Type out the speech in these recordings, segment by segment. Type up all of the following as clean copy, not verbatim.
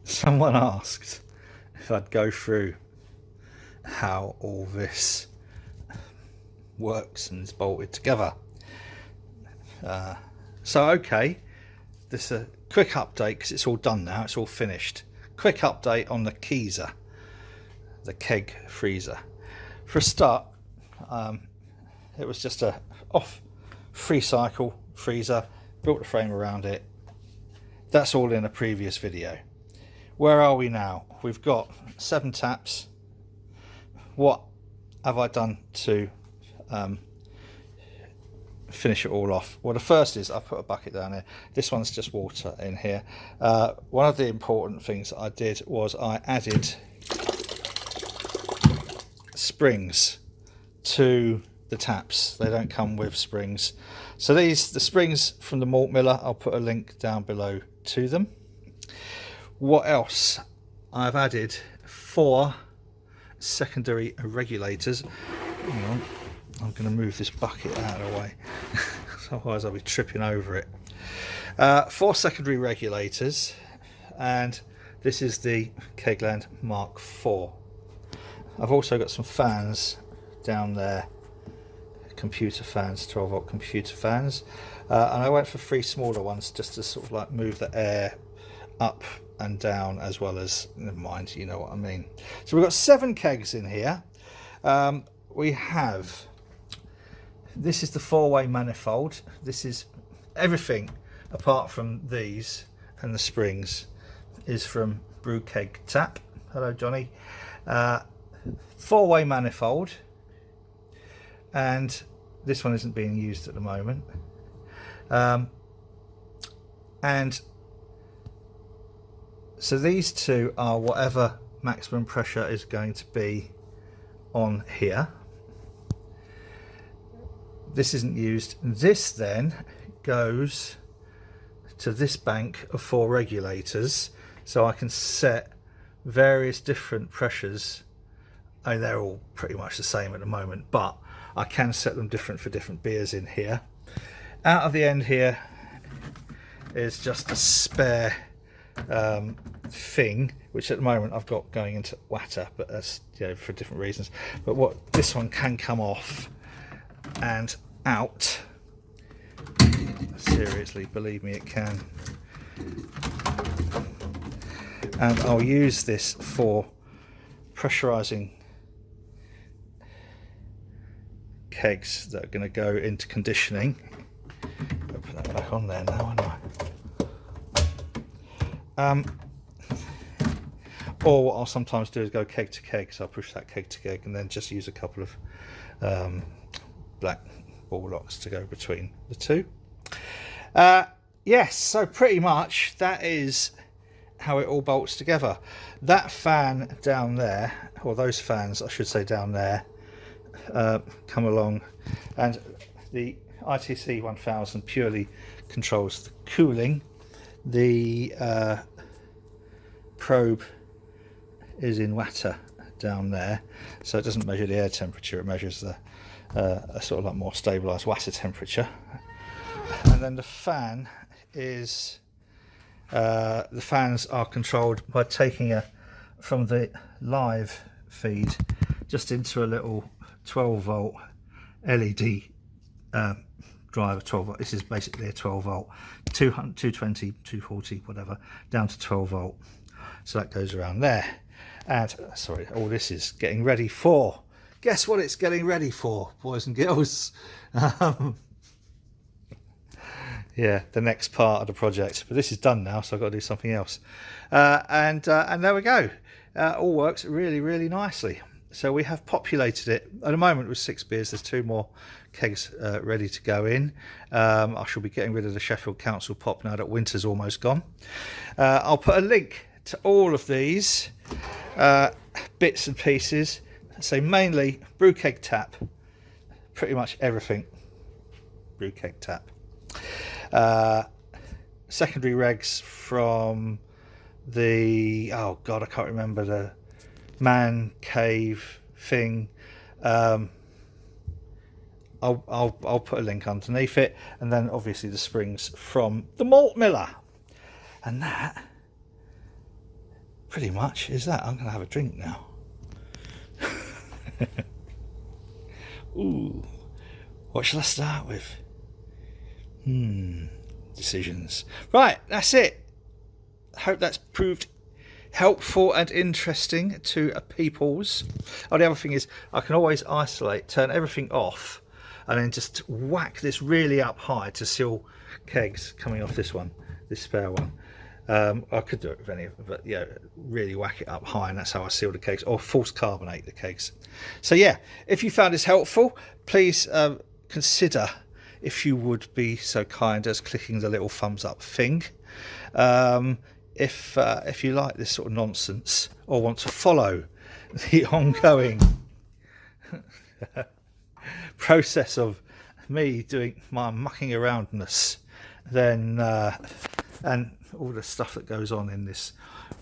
Someone asked if I'd go through how all this works and is bolted together. So okay, this is a quick update because it's all done now, it's all finished. Quick update on the Keezer, the keg freezer. For a start, it was just a off free cycle freezer, built a frame around it. That's all in a previous video. Where are we now? We've got 7 taps. What have I done to finish it all off? Well, the first is I put a bucket down here. This one's just water in here. One of the important things that I did was I added springs to the taps. They don't come with springs. So the springs from the malt miller, I'll put a link down below to them. What else? I've added 4 secondary regulators. Hang on, I'm going to move this bucket out of the way, otherwise I'll be tripping over it. 4 secondary regulators, and this is the Kegland Mark IV. I've also got some fans down there, computer fans, 12 volt computer fans, and I went for 3 smaller ones just to sort of like move the air up and down, as well as, never mind, you know what I mean. So we've got 7 kegs in here. We have, this is the 4-way manifold. This is everything apart from these and the springs is from Brew keg tap. Hello Johnny. 4-way manifold, and this one isn't being used at the moment. And so these 2 are whatever maximum pressure is going to be on here. This isn't used. This then goes to this bank of 4 regulators, so I can set various different pressures. I mean, they're all pretty much the same at the moment, but I can set them different for different beers in here. Out of the end here is just a spare thing, which at the moment I've got going into water, but that's, you know, for different reasons. But what this one can come off and out, seriously, believe me, it can. And I'll use this for pressurizing kegs that are going to go into conditioning. I'll put that back on there now, aren't I? Or what I'll sometimes do is go keg to keg, so I'll push that keg to keg and then just use a couple of black ball locks to go between the 2. Yes, so pretty much that is how it all bolts together. That fan down there, or those fans I should say down there, come along, and the ITC 1000 purely controls the cooling. The probe is in water down there, so it doesn't measure the air temperature, it measures the a sort of like more stabilized water temperature. And then the fan is the fans are controlled by taking from the live feed just into a little 12 volt LED driver. 12 volt. This is basically a 12 volt, 220, 240, whatever, down to 12 volt. So that goes around there. And sorry, all this is getting ready for, guess what it's getting ready for, boys and girls? Yeah, the next part of the project. But this is done now, so I've got to do something else. And there we go. All works really, really nicely. So we have populated it at the moment with 6 beers. There's 2 more kegs ready to go in. I shall be getting rid of the Sheffield Council pop now that winter's almost gone. I'll put a link to all of these bits and pieces. So mainly Brew keg tap, pretty much everything Brew keg tap. Secondary regs from the, oh god, I can't remember, the man cave thing. I'll put a link underneath it, and then obviously the springs from the malt miller, and that pretty much is that. I'm going to have a drink now. Ooh, what shall I start with? Decisions. Right, that's it. Hope that's proved helpful and interesting to peoples. Oh, the other thing is I can always isolate, turn everything off, and then just whack this really up high to seal kegs coming off this one, this spare one. I could do it with any of them, but yeah, really whack it up high, and that's how I seal the kegs, or false carbonate the kegs. So yeah, if you found this helpful, please consider, if you would be so kind, as clicking the little thumbs up thing. If you like this sort of nonsense, or want to follow the ongoing process of me doing my mucking aroundness, then and all the stuff that goes on in this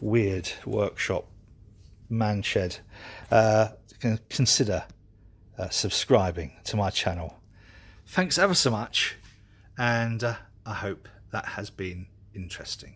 weird workshop man shed, consider subscribing to my channel. Thanks ever so much, and I hope that has been interesting.